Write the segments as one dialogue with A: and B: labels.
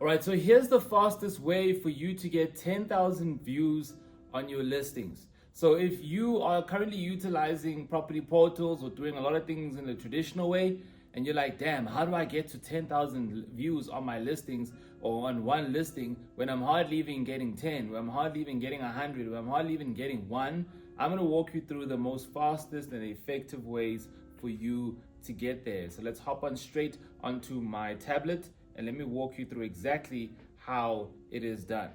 A: All right, so here's the fastest way for you to get 10,000 views on your listings. So if you are currently utilizing property portals or doing a lot of things in the traditional way, and you're like, damn, how do I get to 10,000 views on my listings or on one listing when I'm hardly even getting 10, when I'm hardly even getting 100, when I'm hardly even getting one? I'm gonna walk you through the most fastest and effective ways for you to get there. So let's hop on straight onto my tablet and let me walk you through exactly how it is done.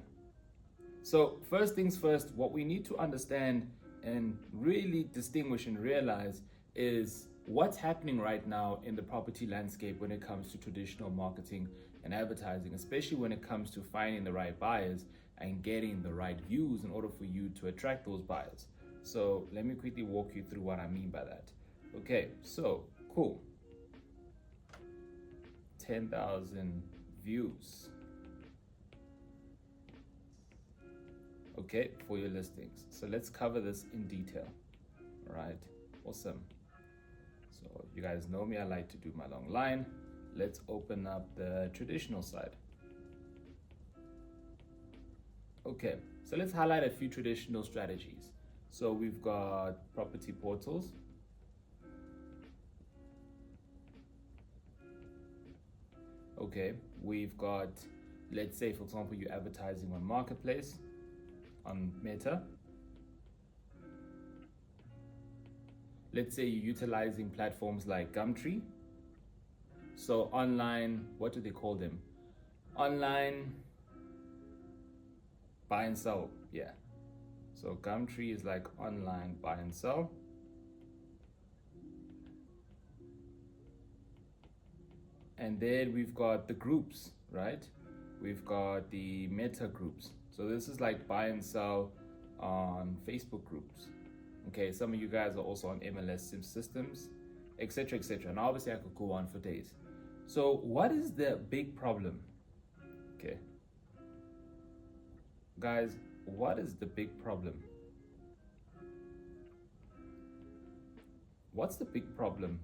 A: So first things first, what we need to understand and really distinguish and realize is what's happening right now in the property landscape when it comes to traditional marketing and advertising, especially when it comes to finding the right buyers and getting the right views in order for you to attract those buyers. So let me quickly walk you through what I mean by that. Okay, so cool. 10,000 views. Okay, for your listings. So let's cover this in detail. All right, awesome. So you guys know me, I like to do my long line. Let's open up the traditional side. Okay, so let's highlight a few traditional strategies. So we've got property portals. Okay, we've got, let's say for example, you're advertising on Marketplace, on Meta. Let's say you're utilizing platforms like Gumtree. So online, what do they call them? Online buy and sell, yeah. So Gumtree is like online buy and sell. And then we've got the groups, right? We've got the Meta groups. So this is like buy and sell on Facebook groups. Okay, some of you guys are also on MLS systems, etc., etc. And obviously I could go on for days. So what is the big problem? Okay. Guys, what is the big problem? What's the big problem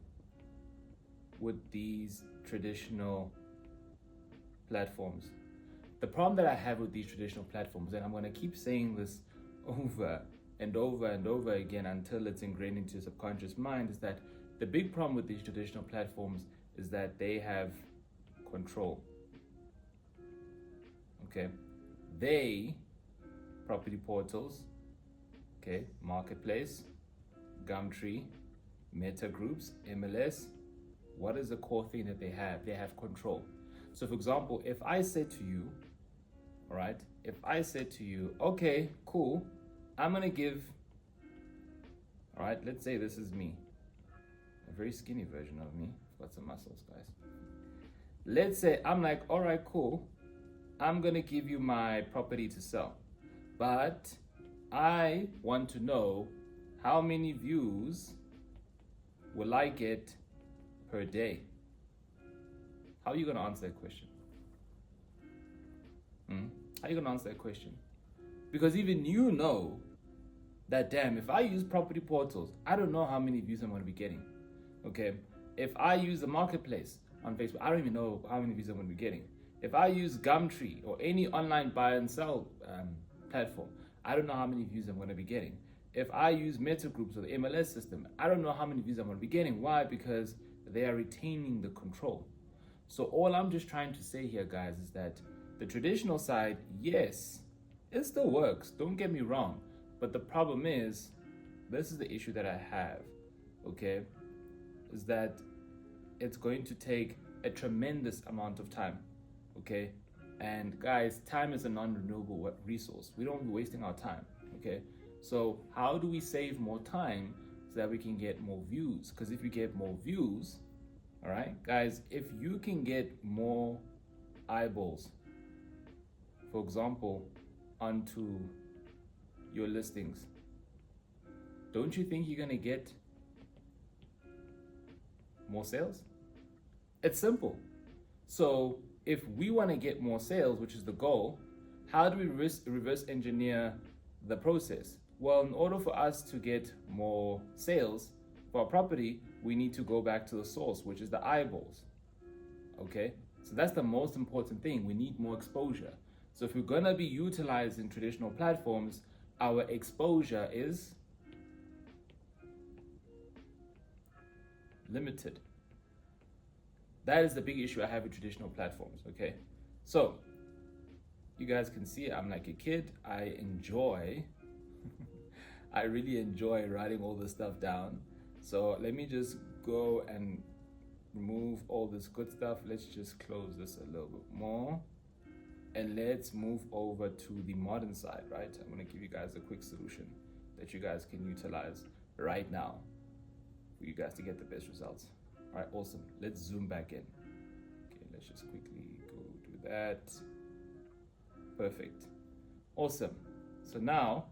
A: with these traditional platforms? The problem that I have with these traditional platforms, and I'm going to keep saying this over and over and over again until it's ingrained into your subconscious mind, is that the big problem with these traditional platforms is that they have control. Okay, they, property portals, okay, Marketplace, Gumtree, Meta groups, MLS, what is the core thing that they have? They have control. So for example, if I said to you, all right, if I said to you, okay, cool, I'm gonna give, all right, let's say this is me, a very skinny version of me. I've got some muscles, guys. Let's say I'm like, all right, cool, I'm gonna give you my property to sell, but I want to know how many views will I get per day? How are you gonna answer that question? How are you gonna answer that question? Because even you know that, damn, if I use property portals, I don't know how many views I'm gonna be getting. Okay, if I use the Marketplace on Facebook, I don't even know how many views I'm gonna be getting. If I use Gumtree or any online buy and sell platform, I don't know how many views I'm gonna be getting. If I use Meta groups or the MLS system, I don't know how many views I'm gonna be getting. Why? Because they are retaining the control. So all I'm just trying to say here, guys, is that the traditional side, yes, it still works, don't get me wrong. But the problem is, this is the issue that I have, okay, is that it's going to take a tremendous amount of time, okay? And guys, time is a non-renewable resource. We don't be wasting our time, okay? So how do we save more time so that we can get more views? Because if we get more views, all right, guys, if you can get more eyeballs, for example, onto your listings, don't you think you're gonna get more sales? It's simple. So if we want to get more sales, which is the goal, how do we reverse engineer the process? Well, in order for us to get more sales for our property, we need to go back to the source, which is the eyeballs. Okay, So that's the most important thing. We need more exposure. So if we're going to be utilizing traditional platforms, our exposure is limited. That is the big issue I have with traditional platforms, okay? So you guys can see I'm like a kid. I really enjoy writing all this stuff down. So let me just go and remove all this good stuff. Let's just close this a little bit more. And let's move over to the modern side, right? I'm gonna give you guys a quick solution that you guys can utilize right now for you guys to get the best results. All right, awesome. Let's zoom back in. Okay, let's just quickly go do that. Perfect. Awesome. So now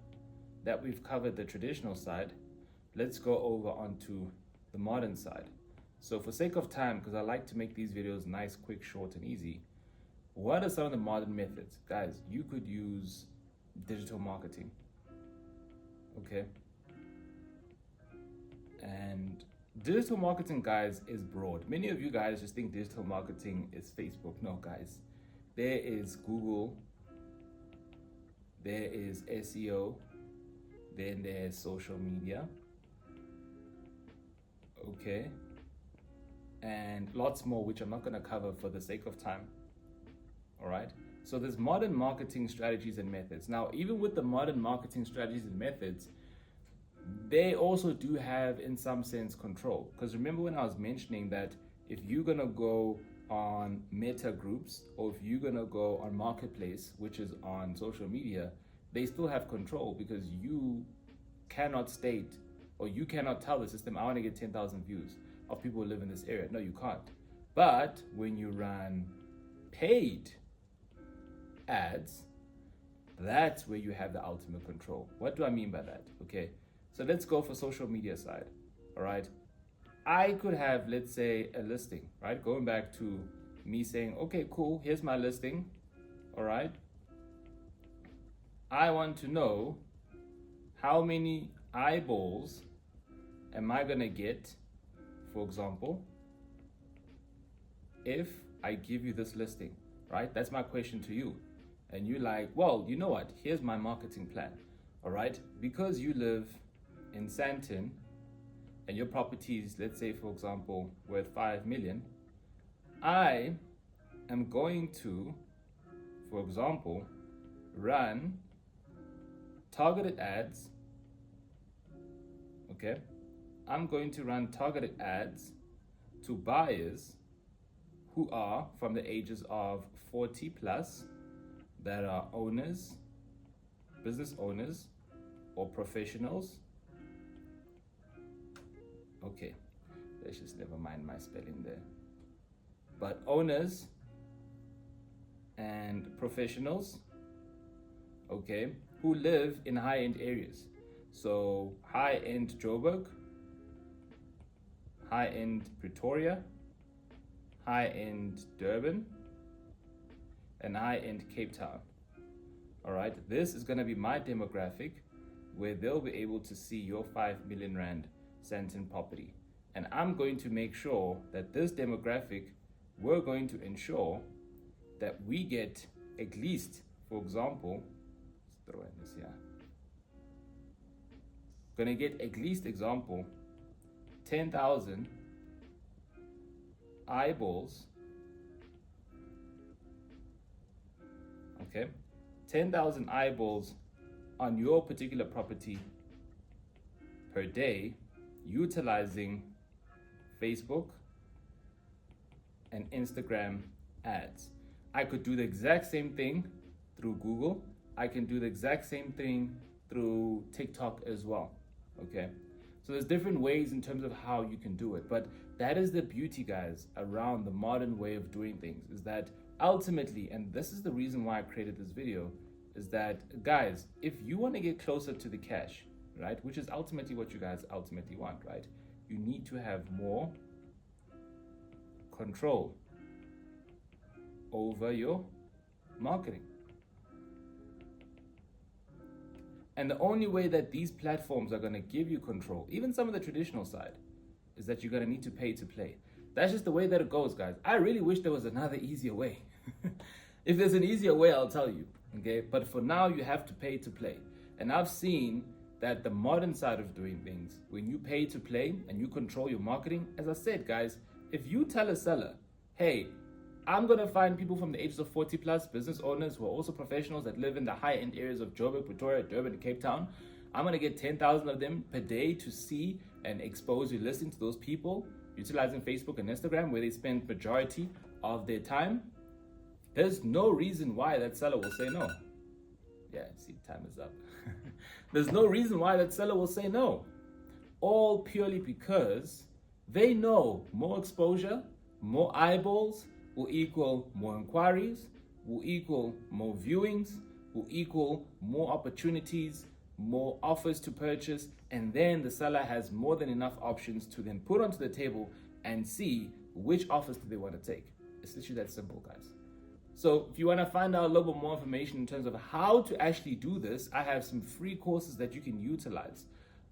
A: that we've covered the traditional side, let's go over onto the modern side. So for sake of time, because I like to make these videos nice, quick, short, and easy, what are some of the modern methods? Guys, you could use digital marketing, okay? And digital marketing, guys, is broad. Many of you guys just think digital marketing is Facebook. No, guys. There is Google, there is SEO, then there's social media, okay? And lots more, which I'm not gonna cover for the sake of time. All right. So there's modern marketing strategies and methods. Now, even with the modern marketing strategies and methods, they also do have, in some sense, control. Because remember when I was mentioning that if you're going to go on Meta groups, or if you're going to go on Marketplace, which is on social media, they still have control, because you cannot state, or you cannot tell the system, I want to get 10,000 views of people who live in this area. No, you can't. But when you run paid ads, that's where you have the ultimate control. What do I mean by that? Okay, so let's go for social media side. All right, I could have, let's say, a listing, right? Going back to me saying, okay, cool, here's my listing. All right, I want to know how many eyeballs am I gonna get, for example, if I give you this listing, right? That's my question to you. And you're like, well, you know what? Here's my marketing plan, all right? Because you live in Sandton and your property is, let's say, for example, worth 5 million, I am going to, for example, run targeted ads, okay? I'm going to run targeted ads to buyers who are from the ages of 40 plus, that are owners, business owners, or professionals. Okay, let's just never mind my spelling there. But owners and professionals, okay, who live in high-end areas. So high-end Joburg, high-end Pretoria, high-end Durban, and high-end Cape Town. All right, this is gonna be my demographic, where they'll be able to see your 5 million rand Sandton property. And I'm going to make sure that this demographic, we're going to ensure that we get at least, for example, let's throw in this here. Gonna get at least, example, 10,000 eyeballs, okay, 10,000 eyeballs on your particular property per day, utilizing Facebook and Instagram ads. I could do the exact same thing through Google. I can do the exact same thing through TikTok as well, okay? So there's different ways in terms of how you can do it, but that is the beauty, guys, around the modern way of doing things, is that ultimately, and this is the reason why I created this video, is that, guys, if you want to get closer to the cash, right, which is ultimately what you guys ultimately want, right, you need to have more control over your marketing. And the only way that these platforms are going to give you control, even some of the traditional side, is that you're going to need to pay to play. That's just the way that it goes, guys. I really wish there was another easier way. If there's an easier way, I'll tell you, okay? But for now, you have to pay to play. And I've seen that the modern side of doing things, when you pay to play and you control your marketing, as I said, guys, if you tell a seller, hey, I'm going to find people from the ages of 40 plus, business owners who are also professionals that live in the high-end areas of Joburg, Pretoria, Durban, and Cape Town. I'm going to get 10,000 of them per day to see and expose your listing to those people, utilizing Facebook and Instagram, where they spend majority of their time. There's no reason why that seller will say no. Yeah, see, time is up. There's no reason why that seller will say no. All purely because they know more exposure, more eyeballs will equal more inquiries, will equal more viewings, will equal more opportunities, more offers to purchase, and then the seller has more than enough options to then put onto the table and see which offers do they want to take. It's literally that simple, guys. So if you want to find out a little bit more information in terms of how to actually do this, I have some free courses that you can utilize.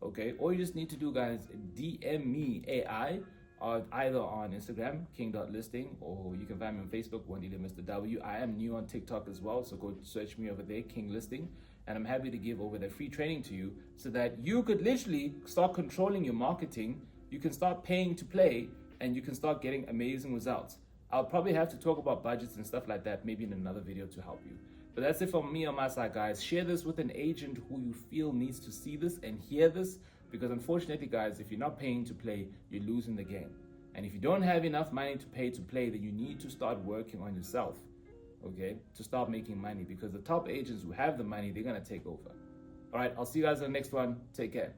A: Okay, all you just need to do, guys, DM me AI, or either on Instagram, king.listing, or you can find me on Facebook, Wandile Mr. W. I am new on TikTok as well, so go search me over there, King Listing, and I'm happy to give over that free training to you so that you could literally start controlling your marketing, you can start paying to play, and you can start getting amazing results. I'll probably have to talk about budgets and stuff like that maybe in another video to help you. But that's it from me on my side, guys. Share this with an agent who you feel needs to see this and hear this, because unfortunately, guys, if you're not paying to play, you're losing the game. And if you don't have enough money to pay to play, then you need to start working on yourself, okay, to start making money, because the top agents who have the money, they're going to take over. All right, I'll see you guys in the next one. Take care.